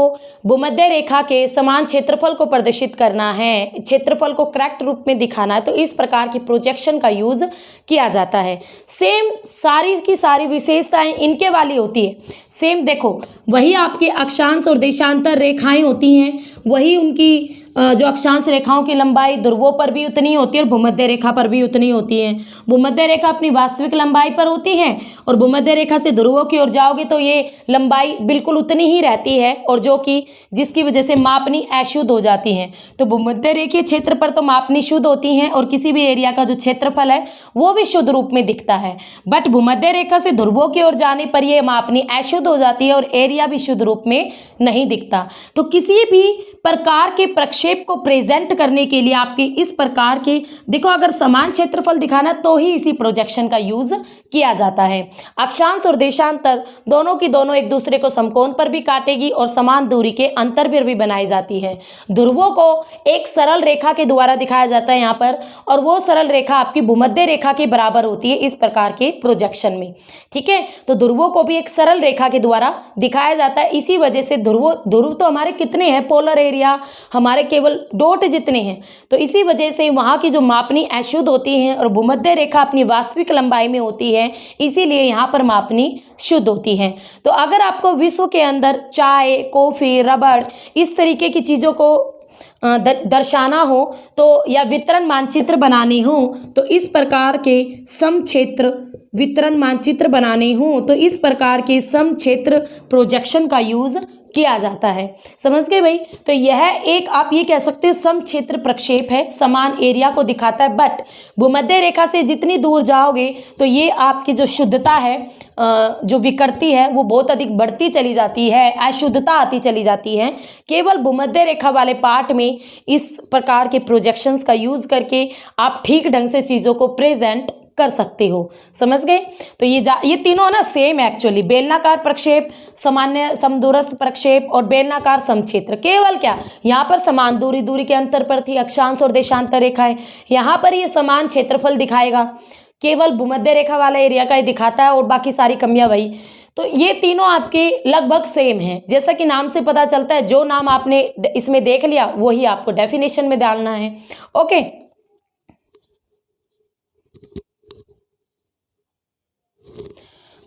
भूमध्य रेखा के समान क्षेत्रफल को प्रदर्शित करना है, क्षेत्रफल को करेक्ट रूप में दिखाना है, तो इस प्रकार की प्रोजेक्शन का यूज किया जाता है। सेम सारी की सारी विशेषताएं इनके वाली होती है, सेम देखो, वही आपके अक्षांश और देशांतर रेखाएं होती हैं, वही उनकी जो अक्षांश रेखाओं की लंबाई ध्रुवों पर भी उतनी होती है और भूमध्य रेखा पर भी उतनी होती है। भूमध्य रेखा अपनी वास्तविक लंबाई पर होती है और भूमध्य रेखा से ध्रुवों की ओर जाओगे तो ये लंबाई बिल्कुल उतनी ही रहती है, और जो कि जिसकी वजह से मापनी अशुद्ध हो जाती हैं। तो भूमध्य रेखीय क्षेत्र पर तो मापनी शुद्ध होती हैं और किसी भी एरिया का जो क्षेत्रफल है वो भी शुद्ध रूप में दिखता है, बट भूमध्य रेखा से ध्रुवों की ओर जाने पर यह मापनी अशुद्ध हो जाती है और एरिया भी शुद्ध रूप में नहीं दिखता। तो किसी भी प्रकार के प्रक्षेप को प्रेजेंट करने के लिए आपके इस प्रकार के, देखो, अगर समान क्षेत्रफल दिखाना तो ही इसी प्रोजेक्शन का यूज किया जाता है। अक्षांश और देशांतर दोनों की दोनों एक दूसरे को समकोण पर भी काटेगी और समान दूरी के अंतर पर भी बनाई जाती है। ध्रुवों को एक सरल रेखा के द्वारा दिखाया जाता है यहाँ पर, और वो सरल रेखा आपकी भूमध्य रेखा के बराबर होती है इस प्रकार के प्रोजेक्शन में। ठीक है, तो ध्रुवों को भी एक सरल रेखा के द्वारा दिखाया जाता है। इसी वजह से ध्रुव तो हमारे कितने हैं, पोलर एरिया हमारे केवल डॉट जितने हैं, तो इसी वजह से वहाँ की जो मापनी अशुद्ध होती है और भूमध्य रेखा अपनी वास्तविक लंबाई में होती है, इसीलिए यहाँ पर मापनी शुद्ध होती है। तो अगर आपको विश्व के अंदर चाय, कॉफ़ी, रबड़ इस तरीके की चीज़ों को दर्शाना हो तो, या वितरण मानचित्र बनाने हो, तो इस प्रकार के समक्षेत्र वितरण मानचित्र बनाने हो तो इस प्रकार के समक्षेत्र प्रोजेक्शन का यूज किया जाता है। समझ गए भाई। तो यह एक आप ये कह सकते हो समक्षेत्र प्रक्षेप है, समान एरिया को दिखाता है। बट भूमध्य रेखा से जितनी दूर जाओगे तो ये आपकी जो शुद्धता है, जो विकृति है वो बहुत अधिक बढ़ती चली जाती है, अशुद्धता आती चली जाती है। केवल भूमध्य रेखा वाले पार्ट में इस प्रकार के प्रोजेक्शंस का यूज करके आप ठीक ढंग से चीज़ों को प्रेजेंट कर सकते हो। समझ गए। तो ये तीनों ना सेम एक्चुअली, बेलनाकार प्रक्षेप, सामान्य समदूरस्थ प्रक्षेप और बेलनाकार समक्षेत्र। केवल क्या यहाँ पर समान दूरी के अंतर पर थी अक्षांश और देशांतर रेखाएं, यहाँ पर ये समान क्षेत्रफल दिखाएगा। केवल भूमध्य रेखा वाला एरिया का ही दिखाता है और बाकी सारी कमियां वही। तो ये तीनों आपके लगभग सेम हैं। जैसा कि नाम से पता चलता है, जो नाम आपने इसमें देख लिया वही आपको डेफिनेशन में डालना है। ओके।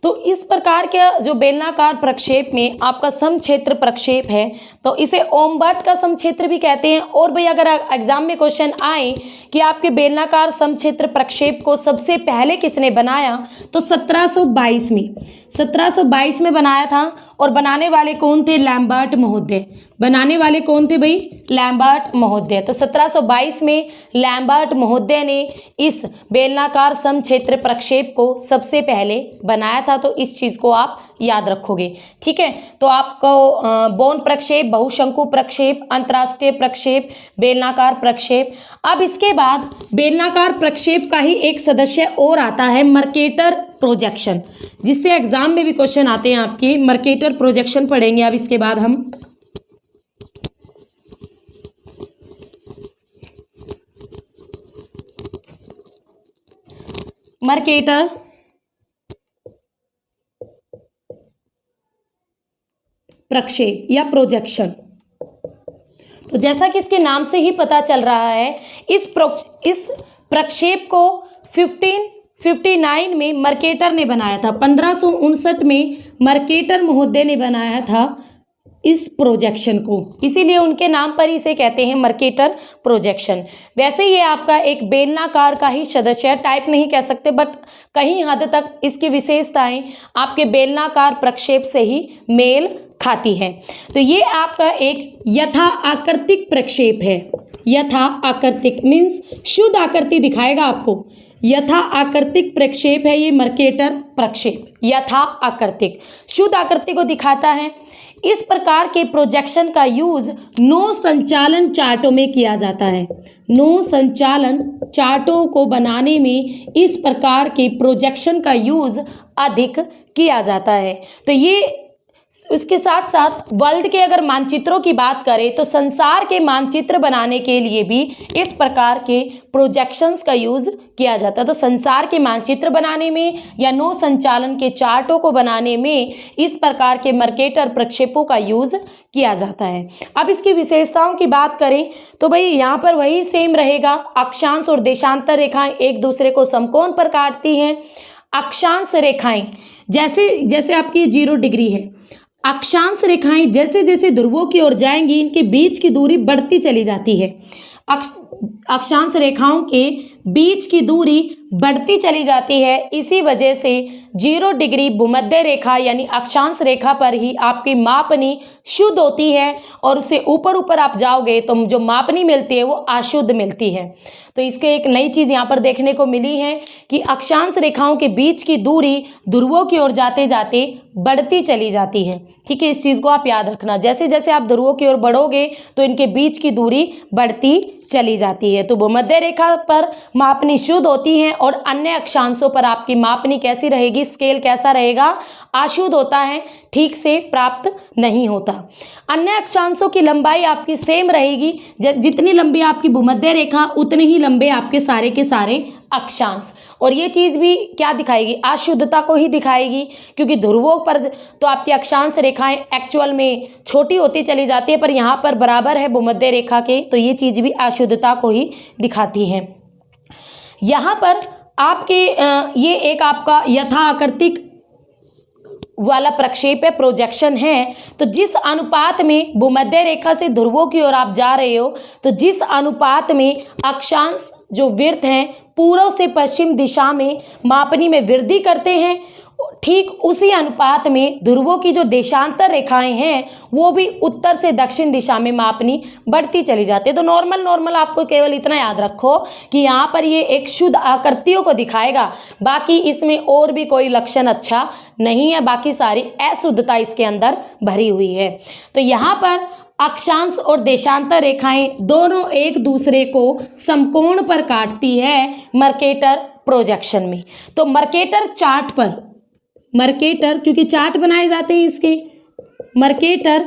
तो इस प्रकार के जो बेलनाकार प्रक्षेप में आपका समक्षेत्र प्रक्षेप है तो इसे ओमबर्ट का समक्षेत्र भी कहते हैं। और भाई अगर एग्जाम में क्वेश्चन आए कि आपके बेलनाकार समक्षेत्र प्रक्षेप को सबसे पहले किसने बनाया, तो 1722 में बनाया था। और बनाने वाले कौन थे? लैम्बर्ट महोदय। बनाने वाले कौन थे भाई? लैम्बर्ट महोदय। तो 1722 में लैम्बर्ट महोदय ने इस बेलनाकार समक्षेत्र प्रक्षेप को सबसे पहले बनाया था। तो इस चीज़ को आप याद रखोगे। ठीक है। तो आपको बौन प्रक्षेप, बहुशंकु प्रक्षेप, अंतर्राष्ट्रीय प्रक्षेप, बेलनाकार प्रक्षेप। अब इसके बाद बेलनाकार प्रक्षेप का ही एक सदस्य और आता है, मर्केटर प्रोजेक्शन, जिससे एग्जाम में भी क्वेश्चन आते हैं आपके। मर्केटर प्रोजेक्शन पढ़ेंगे अब इसके बाद हम। मर्केटर प्रक्षेप या प्रोजेक्शन। तो जैसा कि इसके नाम से ही पता चल रहा है, इस प्रक्षेप को 1559 में मर्केटर ने बनाया था। 1559 में मर्केटर महोदय ने बनाया था इस प्रोजेक्शन को, इसीलिए उनके नाम पर इसे कहते हैं मर्केटर प्रोजेक्शन। वैसे ये आपका एक बेलनाकार का ही सदस्य है, टाइप नहीं कह सकते, बट कहीं हद तक इसकी विशेषताएं आपके बेलनाकार प्रक्षेप से ही मेल खाती है। तो ये आपका एक यथा आकृतिक प्रक्षेप है। यथा आकृतिक मीन्स शुद्ध आकृति दिखाएगा आपको। यथा आकृतिक प्रक्षेप है ये मर्केटर प्रक्षेप। यथा आकृतिक शुद्ध आकृति को दिखाता है। इस प्रकार के प्रोजेक्शन का यूज नौ संचालन चार्टों में किया जाता है। नौ संचालन चार्टों को बनाने में इस प्रकार के प्रोजेक्शन का यूज अधिक किया जाता है। तो ये उसके साथ साथ वर्ल्ड के अगर मानचित्रों की बात करें तो संसार के मानचित्र बनाने के लिए भी इस प्रकार के प्रोजेक्शंस का यूज किया जाता है। तो संसार के मानचित्र बनाने में या नौ संचालन के चार्टों को बनाने में इस प्रकार के मर्केटर प्रक्षेपों का यूज किया जाता है। अब इसकी विशेषताओं की बात करें तो भाई यहाँ पर वही सेम रहेगा। अक्षांश और देशांतर रेखाएं एक दूसरे को समकोण पर काटती हैं। अक्षांश रेखाएं जैसे जैसे आपकी 0 डिग्री है, अक्षांश रेखाएं जैसे जैसे ध्रुवों की ओर जाएंगी इनके बीच की दूरी बढ़ती चली जाती है। अक्षांश रेखाओं के बीच की दूरी बढ़ती चली जाती है। इसी वजह से 0 डिग्री भूमध्य रेखा यानी अक्षांश रेखा पर ही आपकी मापनी शुद्ध होती है और उससे ऊपर ऊपर आप जाओगे तो जो मापनी मिलती है वो अशुद्ध मिलती है। तो इसके एक नई चीज़ यहाँ पर देखने को मिली है कि अक्षांश रेखाओं के बीच की दूरी ध्रुवों की ओर जाते जाते बढ़ती चली जाती है। ठीक है, इस चीज़ को आप याद रखना। जैसे जैसे आप ध्रुवों की ओर बढ़ोगे तो इनके बीच की दूरी बढ़ती चली जाती है। तो भूमध्य रेखा पर मापनी शुद्ध होती है और अन्य अक्षांशों पर आपकी मापनी कैसी रहेगी, स्केल कैसा रहेगा, अशुद्ध होता है, ठीक से प्राप्त नहीं होता। अन्य अक्षांशों की लंबाई आपकी सेम रहेगी। जितनी लंबी आपकी भूमध्य रेखा उतने ही लंबे आपके सारे के सारे अक्षांश। और ये चीज़ भी क्या दिखाएगी, अशुद्धता को ही दिखाएगी, क्योंकि ध्रुवों पर तो आपकी अक्षांश रेखाएं एक्चुअल में छोटी होती चली जाती है पर यहाँ पर बराबर है भूमध्य रेखा के, तो ये चीज़ भी अशुद्धता को ही दिखाती है। यहाँ पर आपके ये एक आपका यथा आकृतिक वाला प्रक्षेप है, प्रोजेक्शन है। तो जिस अनुपात में भूमध्य रेखा से ध्रुवों की ओर आप जा रहे हो तो जिस अनुपात में अक्षांश जो वृत्त हैं पूर्व से पश्चिम दिशा में मापनी में वृद्धि करते हैं, ठीक उसी अनुपात में ध्रुवों की जो देशांतर रेखाएं हैं वो भी उत्तर से दक्षिण दिशा में मापनी बढ़ती चली जाती है। तो नॉर्मल आपको केवल इतना याद रखो कि यहाँ पर ये एक शुद्ध आकृतियों को दिखाएगा, बाकी इसमें और भी कोई लक्षण अच्छा नहीं है, बाकी सारी अशुद्धता इसके अंदर भरी हुई है। तो यहाँ पर अक्षांश और देशांतर रेखाएं दोनों एक दूसरे को समकोण पर काटती है मर्केटर प्रोजेक्शन में। तो मर्केटर चार्ट पर, मर्केटर क्योंकि चार्ट बनाए जाते हैं इसके, मर्केटर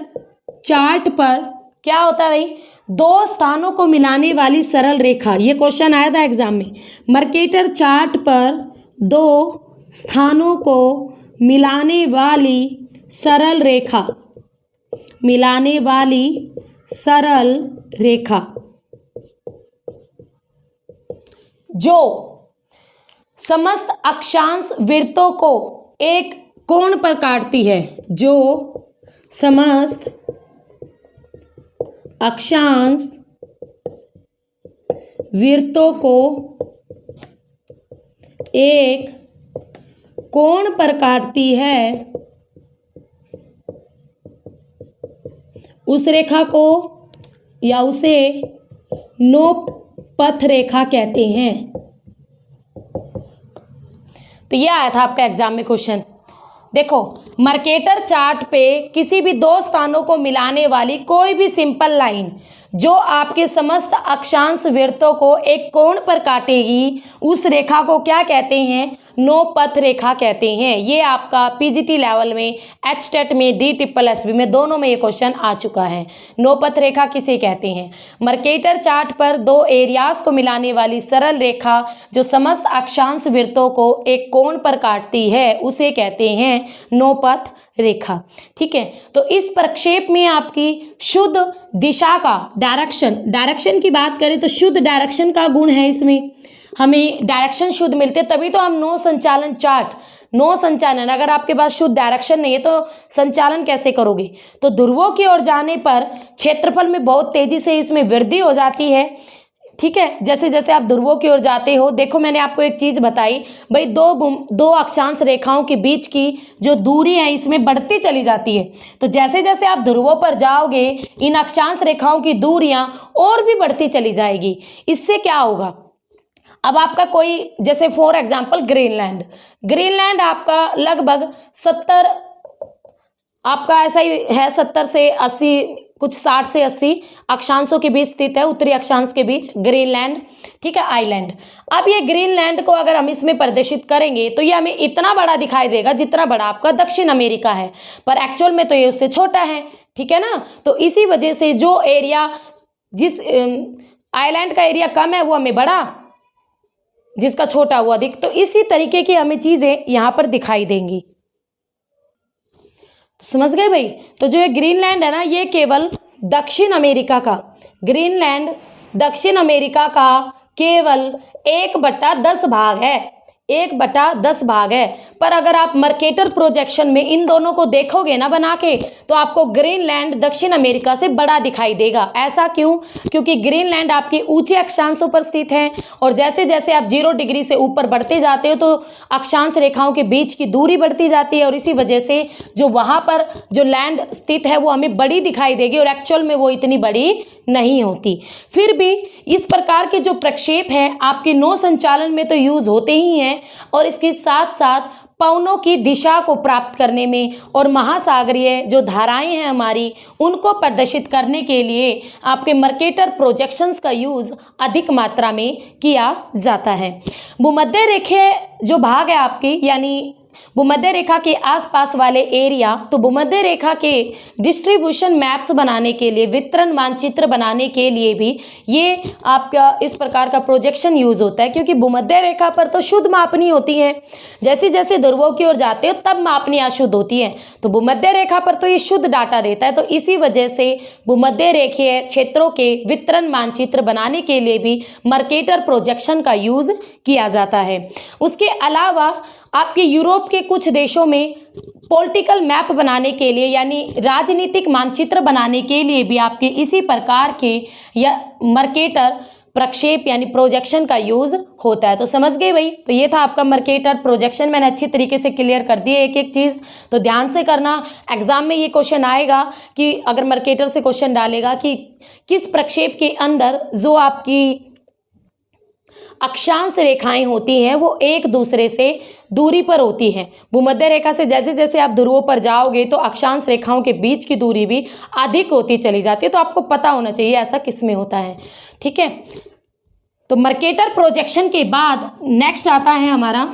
चार्ट पर क्या होता है भाई, दो स्थानों को मिलाने वाली सरल रेखा, ये क्वेश्चन आया था एग्जाम में। मर्केटर चार्ट पर दो स्थानों को मिलाने वाली सरल रेखा, मिलाने वाली सरल रेखा जो समस्त अक्षांश वृत्तों को एक कोण पर काटती है, जो समस्त अक्षांश वृत्तों को एक कोण पर काटती है, उस रेखा को या उसे नोपथ रेखा कहते हैं। तो यह आया था आपका एग्जाम में क्वेश्चन। देखो मर्केटर चार्ट पे किसी भी दो स्थानों को मिलाने वाली कोई भी सिंपल लाइन जो आपके समस्त अक्षांश वृत्तों को एक कोण पर काटेगी, उस रेखा को क्या कहते हैं, नोपथ रेखा कहते हैं। ये आपका पीजीटी लेवल में, एचटेट में, DSSB में दोनों में ये क्वेश्चन आ चुका है। नोपथ रेखा किसे कहते हैं? मर्केटर चार्ट पर दो एरियाज को मिलाने वाली सरल रेखा जो समस्त अक्षांश वृत्तों को एक कोण पर काटती है, उसे कहते हैं नोपथ रेखा। ठीक है, तो इस प्रक्षेप में आपकी शुद्ध दिशा का डायरेक्शन की बात करें तो शुद्ध डायरेक्शन का गुण है इसमें, हमें डायरेक्शन शुद्ध मिलते, तभी तो हम नो संचालन चार्ट, नो संचालन, अगर आपके पास शुद्ध डायरेक्शन नहीं है तो संचालन कैसे करोगे? तो ध्रुवों की ओर जाने पर क्षेत्रफल में बहुत तेजी से इसमें वृद्धि हो जाती है। ठीक है, जैसे जैसे आप ध्रुवों की ओर जाते हो, देखो मैंने आपको एक चीज बताई भाई, दो अक्षांश रेखाओं के बीच की जो दूरी है इसमें बढ़ती चली जाती है। तो जैसे जैसे आप ध्रुवों पर जाओगे इन अक्षांश रेखाओं की दूरियां और भी बढ़ती चली जाएगी। इससे क्या होगा, अब आपका कोई जैसे फॉर एग्जांपल ग्रीनलैंड आपका लगभग 70, आपका ऐसा ही है 70 से 80, कुछ 60 से 80 अक्षांशों के बीच स्थित है, उत्तरी अक्षांश के बीच ग्रीनलैंड। ठीक है, आइलैंड। अब ये ग्रीनलैंड को अगर हम इसमें प्रदर्शित करेंगे तो ये हमें इतना बड़ा दिखाई देगा जितना बड़ा आपका दक्षिण अमेरिका है, पर एक्चुअल में तो ये उससे छोटा है। ठीक है ना, तो इसी वजह से जो एरिया, जिस आइलैंड का एरिया कम है वो हमें बड़ा, जिसका छोटा वो अधिक। तो इसी तरीके की हमें चीजें यहाँ पर दिखाई देंगी। समझ गए भाई? तो जो ये ग्रीनलैंड है ना, ये केवल दक्षिण अमेरिका का, ग्रीनलैंड दक्षिण अमेरिका का केवल 1/10 भाग है, 1/10 भाग है। पर अगर आप मर्केटर प्रोजेक्शन में इन दोनों को देखोगे ना बना के, तो आपको ग्रीनलैंड दक्षिण अमेरिका से बड़ा दिखाई देगा। ऐसा क्यों? क्योंकि ग्रीनलैंड आपके ऊंचे अक्षांशों पर स्थित है, और जैसे जैसे आप 0 डिग्री से ऊपर बढ़ते जाते हो तो अक्षांश रेखाओं के बीच की दूरी बढ़ती जाती है, और इसी वजह से जो वहाँ पर जो लैंड स्थित है वो हमें बड़ी दिखाई देगी, और एक्चुअल में वो इतनी बड़ी नहीं होती। फिर भी इस प्रकार के जो प्रक्षेप है आपके नौ संचालन में तो यूज होते ही हैं, और इसके साथ साथ पवनों की दिशा को प्राप्त करने में और महासागरीय जो धाराएं हैं हमारी, उनको प्रदर्शित करने के लिए आपके मर्केटर प्रोजेक्शंस का यूज अधिक मात्रा में किया जाता है। भूमध्य रेखीय जो भाग है आपकी, यानी भूमध्य रेखा के आसपास वाले एरिया, तो भूमध्य रेखा के डिस्ट्रीब्यूशन मैप्स बनाने के लिए, वितरण मानचित्र बनाने के लिए भी ये आपका इस प्रकार का प्रोजेक्शन यूज होता है, क्योंकि भूमध्य रेखा पर तो शुद्ध मापनी होती है, जैसे जैसे ध्रुवों की ओर जाते हो तब मापनी अशुद्ध होती है, तो भूमध्य रेखा पर तो ये शुद्ध डाटा देता है। तो इसी वजह से भूमध्य रेखीय क्षेत्रों के वितरण मानचित्र बनाने के लिए भी मर्केटर प्रोजेक्शन का यूज किया जाता है। उसके अलावा आपके यूरोप के कुछ देशों में पॉलिटिकल मैप बनाने के लिए, यानी राजनीतिक मानचित्र बनाने के लिए भी आपके इसी प्रकार के या मर्केटर प्रक्षेप यानी प्रोजेक्शन का यूज होता है। तो समझ गए भाई। तो ये था आपका मर्केटर प्रोजेक्शन, मैंने अच्छी तरीके से क्लियर कर दी है एक एक चीज़। तो ध्यान से करना, एग्जाम में ये क्वेश्चन आएगा कि अगर मर्केटर से क्वेश्चन डालेगा कि किस प्रक्षेप के अंदर जो आपकी अक्षांश रेखाएं होती हैं वो एक दूसरे से दूरी पर होती हैं। भूमध्य रेखा से जैसे जैसे आप ध्रुवों पर जाओगे तो अक्षांश रेखाओं के बीच की दूरी भी अधिक होती चली जाती है। तो आपको पता होना चाहिए ऐसा किस में होता है, ठीक है। तो मर्केटर प्रोजेक्शन के बाद नेक्स्ट आता है हमारा,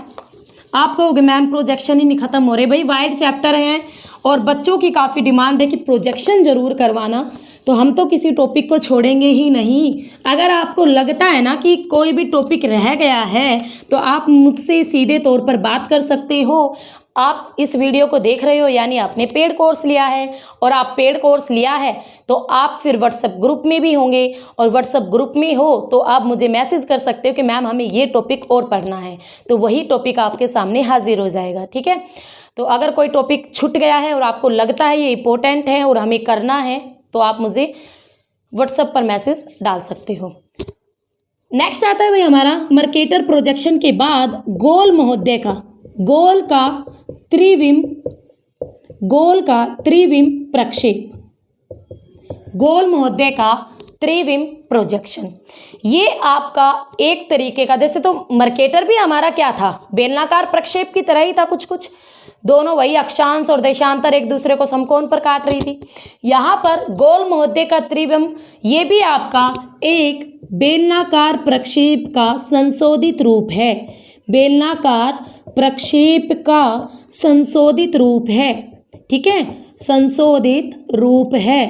आप कहोगे मैम प्रोजेक्शन ही नहीं खत्म हो रहे। भाई वाइड चैप्टर हैं और बच्चों की काफ़ी डिमांड है कि प्रोजेक्शन ज़रूर करवाना, तो हम तो किसी टॉपिक को छोड़ेंगे ही नहीं। अगर आपको लगता है ना कि कोई भी टॉपिक रह गया है तो आप मुझसे सीधे तौर पर बात कर सकते हो। आप इस वीडियो को देख रहे हो यानी आपने पेड कोर्स लिया है, और आप पेड कोर्स लिया है तो आप फिर व्हाट्सएप ग्रुप में भी होंगे, और व्हाट्सएप ग्रुप में हो तो आप मुझे मैसेज कर सकते हो कि मैम हमें ये टॉपिक और पढ़ना है, तो वही टॉपिक आपके सामने हाजिर हो जाएगा, ठीक है। तो अगर कोई टॉपिक छूट गया है और आपको लगता है ये इंपॉर्टेंट है और हमें करना है तो आप मुझे व्हाट्सएप पर मैसेज डाल सकते हो। नेक्स्ट आता है भाई हमारा मर्केटर प्रोजेक्शन के बाद गोल महोदय का, गोल का त्रिविम प्रक्षेप, गोल महोदय का त्रिविम प्रोजेक्शन। ये आपका एक तरीके का, जैसे तो मर्केटर भी हमारा क्या था, बेलनाकार प्रक्षेप की तरह ही था कुछ कुछ, दोनों वही अक्षांश और देशांतर एक दूसरे को समकोण पर काट रही थी। यहाँ पर गोल महोदय का त्रिविम ये भी आपका एक बेलनाकार प्रक्षेप का संशोधित रूप है, बेलनाकार प्रक्षेप का संशोधित रूप है, ठीक है, संशोधित रूप है।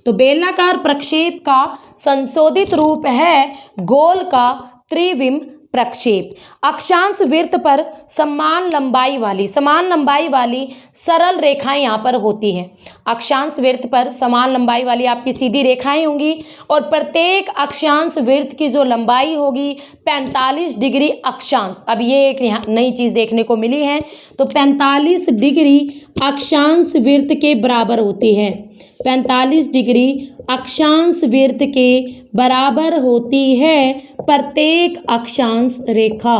तो बेलनाकार प्रक्षेप का संशोधित रूप है गोल का त्रिविम प्रक्षेप। अक्षांश वृत्त पर समान लंबाई वाली सरल रेखाएं यहाँ पर होती हैं। अक्षांश वृत्त पर समान लंबाई वाली आपकी सीधी रेखाएं होंगी, और प्रत्येक अक्षांश वृत्त की जो लंबाई होगी 45 डिग्री अक्षांश। अब ये एक यहाँ नई चीज़ देखने को मिली है, तो 45 डिग्री अक्षांश वृत्त के बराबर होती है, 45 डिग्री अक्षांश वृत्त के बराबर होती है प्रत्येक अक्षांश रेखा,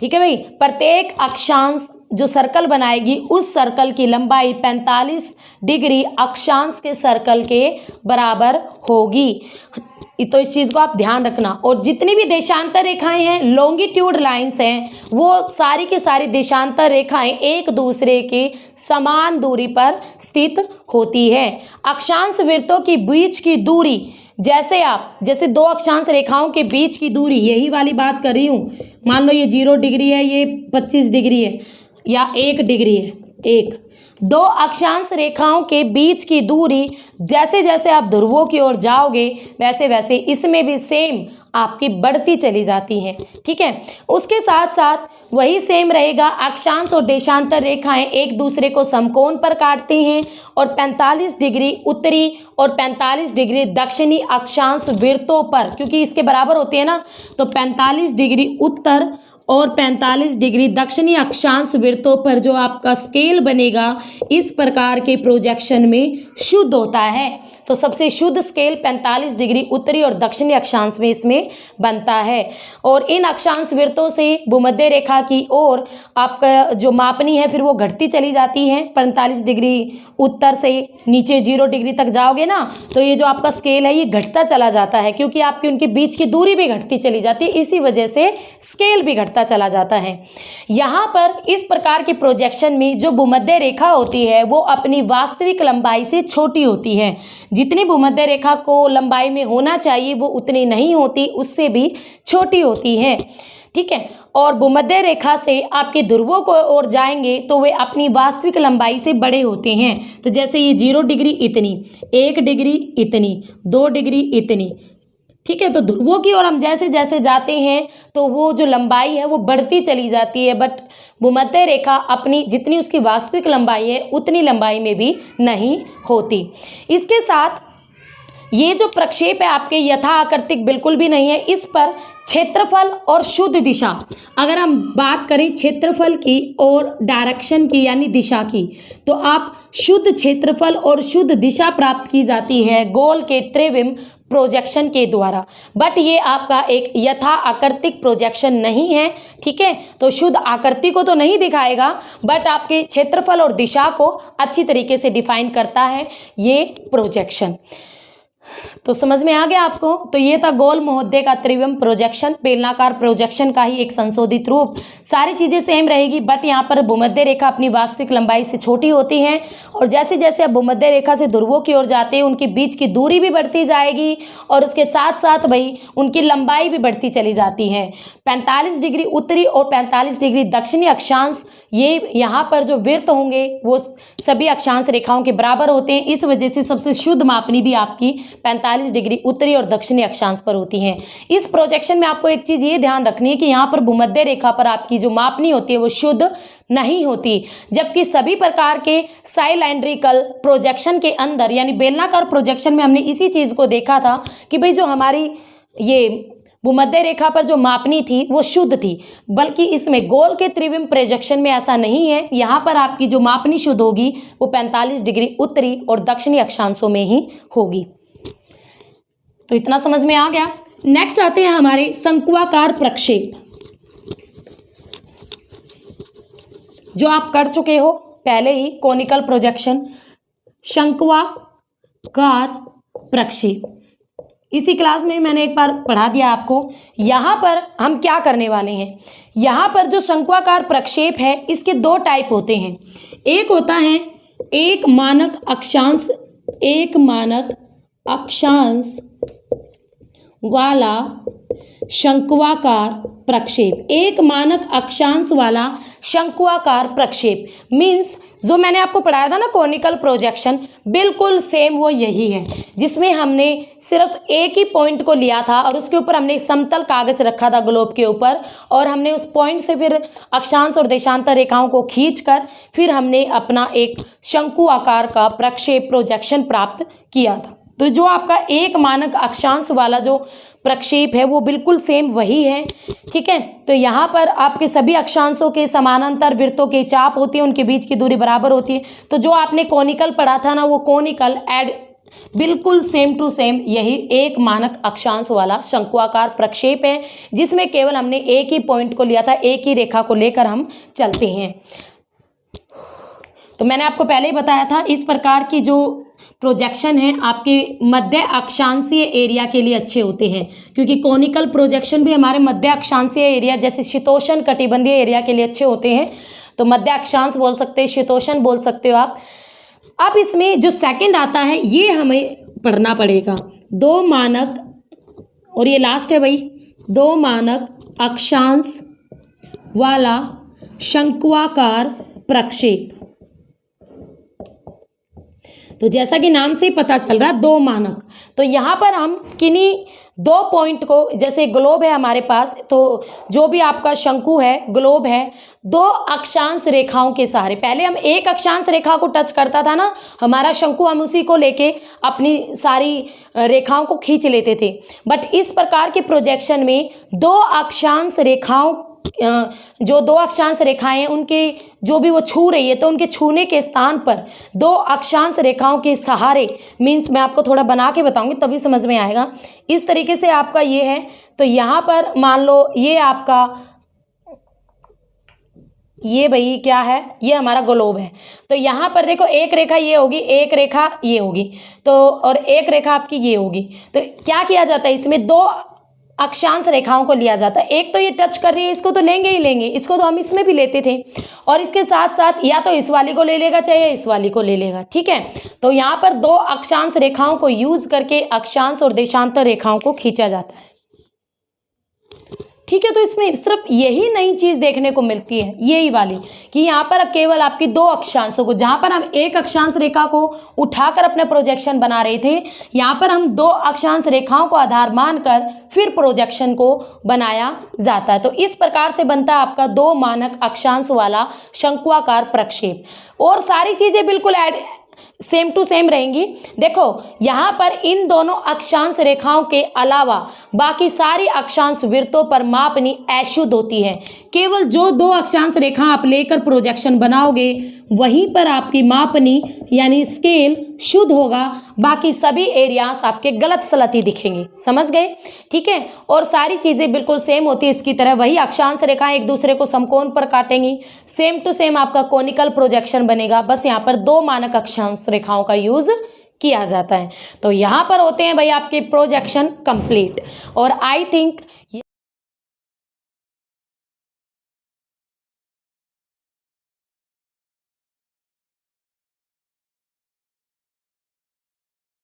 ठीक है भाई। प्रत्येक अक्षांश जो सर्कल बनाएगी उस सर्कल की लंबाई 45 डिग्री अक्षांश के सर्कल के बराबर होगी। तो इस चीज़ को आप ध्यान रखना। और जितनी भी देशांतर रेखाएं हैं, लॉन्गिट्यूड लाइंस हैं, वो सारी की सारी देशांतर रेखाएं एक दूसरे के समान दूरी पर स्थित होती है। अक्षांश वृत्तों के बीच की दूरी, जैसे दो अक्षांश रेखाओं के बीच की दूरी, यही वाली बात कर रही हूँ, मान लो ये 0 डिग्री है, ये 25 डिग्री है या 1 डिग्री है, दो अक्षांश रेखाओं के बीच की दूरी जैसे जैसे आप ध्रुवों की ओर जाओगे वैसे वैसे इसमें भी सेम आपकी बढ़ती चली जाती हैं, ठीक है। उसके साथ साथ वही सेम रहेगा, अक्षांश और देशांतर रेखाएं एक दूसरे को समकोण पर काटती हैं, और 45 डिग्री उत्तरी और 45 डिग्री दक्षिणी अक्षांश वृत्तों पर, क्योंकि इसके बराबर होते हैं ना, तो 45 डिग्री उत्तर और 45 डिग्री दक्षिणी अक्षांश वृत्तों पर जो आपका स्केल बनेगा इस प्रकार के प्रोजेक्शन में शुद्ध होता है। तो सबसे शुद्ध स्केल 45 डिग्री उत्तरी और दक्षिणी अक्षांश में इसमें बनता है। और इन अक्षांश वृत्तों से भूमध्य रेखा की ओर आपका जो मापनी है फिर वो घटती चली जाती है। 45 डिग्री उत्तर से नीचे 0 डिग्री तक जाओगे ना, तो ये जो आपका स्केल है ये घटता चला जाता है, क्योंकि आपकी उनके बीच की दूरी भी घटती चली जाती है, इसी वजह से स्केल भी घटता चला जाता है। यहाँ पर इस प्रकार के प्रोजेक्शन में जो भूमध्य रेखा होती है वो अपनी वास्तविक लंबाई से छोटी होती है। जितनी भूमध्य रेखा को लंबाई में होना चाहिए वो उतनी नहीं होती, उससे भी छोटी होती है, ठीक है। और भूमध्य रेखा से आपके ध्रुवों को ओर जाएंगे तो वे अपनी वास्तविक लंबाई से बड़े होते हैं। तो जैसे ये 0 डिग्री इतनी, 1 डिग्री इतनी, 2 डिग्री इतनी, ठीक है। तो ध्रुवों की ओर हम जैसे जैसे जाते हैं तो वो जो लंबाई है वो बढ़ती चली जाती है, बट भूमध्य रेखा अपनी जितनी उसकी वास्तविक लंबाई है उतनी लंबाई में भी नहीं होती। इसके साथ ये जो प्रक्षेप है आपके यथा आकृतिक बिल्कुल भी नहीं है। इस पर क्षेत्रफल और शुद्ध दिशा, अगर हम बात करें क्षेत्रफल की और डायरेक्शन की यानी दिशा की, तो आप शुद्ध क्षेत्रफल और शुद्ध दिशा प्राप्त की जाती है गोल के त्रिविम प्रोजेक्शन के द्वारा। बट ये आपका एक यथा आकृतिक प्रोजेक्शन नहीं है, ठीक है। तो शुद्ध आकृति को तो नहीं दिखाएगा, बट आपके क्षेत्रफल और दिशा को अच्छी तरीके से डिफाइन करता है ये प्रोजेक्शन। तो समझ में आ गया आपको। तो ये था गोल महोदय का त्रिविम प्रोजेक्शन, बेलनाकार प्रोजेक्शन का ही एक संशोधित रूप। सारी चीज़ें सेम रहेगी, बट यहाँ पर भूमध्य रेखा अपनी वास्तविक लंबाई से छोटी होती है, और जैसे जैसे आप भूमध्य रेखा से ध्रुवों की ओर जाते हैं उनके बीच की दूरी भी बढ़ती जाएगी, और उसके साथ साथ भाई उनकी लंबाई भी बढ़ती चली जाती है। 45 डिग्री उत्तरी और 45 डिग्री दक्षिणी अक्षांश, ये यहाँ पर जो वृत्त होंगे वो सभी अक्षांश रेखाओं के बराबर होते हैं। इस वजह से सबसे शुद्ध मापनी भी आपकी 45 डिग्री उत्तरी और दक्षिणी अक्षांश पर होती हैं। इस प्रोजेक्शन में आपको एक चीज़ ये ध्यान रखनी है कि यहाँ पर भूमध्य रेखा पर आपकी जो मापनी होती है वो शुद्ध नहीं होती, जबकि सभी प्रकार के साइलेंड्रिकल प्रोजेक्शन के अंदर यानी बेलनाकार प्रोजेक्शन में हमने इसी चीज़ को देखा था कि भाई जो हमारी ये भूमध्य रेखा पर जो मापनी थी वो शुद्ध थी, बल्कि इसमें गोल के त्रिविम प्रोजेक्शन में ऐसा नहीं है। यहाँ पर आपकी जो मापनी शुद्ध होगी वो 45 डिग्री उत्तरी और दक्षिणी अक्षांशों में ही होगी। तो इतना समझ में आ गया। नेक्स्ट आते हैं हमारे शंक्वाकार प्रक्षेप, जो आप कर चुके हो पहले ही, कोनिकल प्रोजेक्शन, शंक्वाकार प्रक्षेप इसी क्लास में मैंने एक बार पढ़ा दिया आपको। यहाँ पर हम क्या करने वाले हैं, यहाँ पर जो शंक्वाकार प्रक्षेप है इसके दो टाइप होते हैं। एक होता है एक मानक अक्षांश वाला शंक्वाकार प्रक्षेप। एक मानक अक्षांश वाला शंक्वाकार प्रक्षेप मीन्स जो मैंने आपको पढ़ाया था ना कोनिकल प्रोजेक्शन, बिल्कुल सेम वो यही है, जिसमें हमने सिर्फ एक ही पॉइंट को लिया था और उसके ऊपर हमने समतल कागज रखा था ग्लोब के ऊपर, और हमने उस पॉइंट से फिर अक्षांश और देशांतर रेखाओं को खींचकर फिर हमने अपना एक शंकु आकार का प्रक्षेप प्रोजेक्शन प्राप्त किया था। तो जो आपका एक मानक अक्षांश वाला जो प्रक्षेप है वो बिल्कुल सेम वही है, ठीक है। तो यहाँ पर आपके सभी अक्षांशों के समानांतर वृत्तों के चाप होती है, उनके बीच की दूरी बराबर होती है। तो जो आपने कोनिकल पढ़ा था ना वो कोनिकल बिल्कुल सेम टू सेम यही एक मानक अक्षांश वाला शंक्वाकार प्रक्षेप है, जिसमें केवल हमने एक ही पॉइंट को लिया था, एक ही रेखा को लेकर हम चलते हैं। तो मैंने आपको पहले ही बताया था इस प्रकार की जो प्रोजेक्शन है आपके मध्य अक्षांशीय एरिया के लिए अच्छे होते हैं, क्योंकि कोनिकल प्रोजेक्शन भी हमारे मध्य अक्षांशीय एरिया जैसे शीतोष्ण कटिबंधीय एरिया के लिए अच्छे होते हैं। तो मध्य अक्षांश बोल सकते हैं, शीतोष्ण बोल सकते हो आप। अब इसमें जो सेकंड आता है ये हमें पढ़ना पड़ेगा, दो मानक, और ये लास्ट है भाई, दो मानक अक्षांश वाला शंक्वाकार प्रक्षेप। तो जैसा कि नाम से ही पता चल रहा है दो मानक, तो यहाँ पर हम किन्हीं दो पॉइंट को, जैसे ग्लोब है हमारे पास, तो जो भी आपका शंकु है ग्लोब है, दो अक्षांश रेखाओं के सहारे, पहले हम एक अक्षांश रेखा को टच करता था ना हमारा शंकु, हम उसी को लेके अपनी सारी रेखाओं को खींच लेते थे। बट इस प्रकार के प्रोजेक्शन में दो अक्षांश रेखाओं, जो दो अक्षांश रेखाएं हैं उनके जो भी वो छू रही है, तो उनके छूने के स्थान पर दो अक्षांश रेखाओं के सहारे, मीन्स मैं आपको थोड़ा बना के बताऊंगी तभी समझ में आएगा। इस तरीके से आपका ये है, तो यहाँ पर मान लो ये आपका, ये भाई क्या है, ये हमारा ग्लोब है। तो यहाँ पर देखो एक रेखा ये होगी, एक रेखा ये होगी, तो और एक रेखा आपकी ये होगी। तो क्या किया जाता है, इसमें दो अक्षांश रेखाओं को लिया जाता है। एक तो ये टच कर रही है, इसको तो लेंगे ही लेंगे, इसको तो हम इसमें भी लेते थे, और इसके साथ साथ या तो इस वाली को ले लेगा चाहे इस वाली को ले लेगा, ठीक है। तो यहाँ पर दो अक्षांश रेखाओं को यूज करके अक्षांश और देशांतर रेखाओं को खींचा जाता है, ठीक है। तो इसमें सिर्फ यही नई चीज देखने को मिलती है, यही वाली, कि यहाँ पर केवल आपकी दो अक्षांशों को, जहाँ पर हम एक अक्षांश रेखा को उठाकर अपने प्रोजेक्शन बना रहे थे, यहाँ पर हम दो अक्षांश रेखाओं को आधार मानकर फिर प्रोजेक्शन को बनाया जाता है। तो इस प्रकार से बनता है आपका दो मानक अक्षांश वाला शंक्वाकार प्रक्षेप। और सारी चीजें बिल्कुल सेम टू सेम रहेंगी। देखो यहाँ पर इन दोनों अक्षांश रेखाओं के अलावा बाकी सारी अक्षांश वृत्तों पर मापनी अशुद्ध होती है। केवल जो दो अक्षांश रेखा आप लेकर प्रोजेक्शन बनाओगे वहीं पर आपकी मापनी यानी स्केल शुद्ध होगा, बाकी सभी एरियाज आपके गलत सलती दिखेंगे। समझ गए? ठीक है। और सारी चीज़ें बिल्कुल सेम होती है इसकी तरह। वही अक्षांश रेखाएं एक दूसरे को समकोण पर काटेंगी, सेम टू सेम आपका कोनिकल प्रोजेक्शन बनेगा। बस यहाँ पर दो मानक अक्षांश रेखाओं का यूज किया जाता है। तो यहाँ पर होते हैं भाई आपके प्रोजेक्शन कंप्लीट। और आई थिंक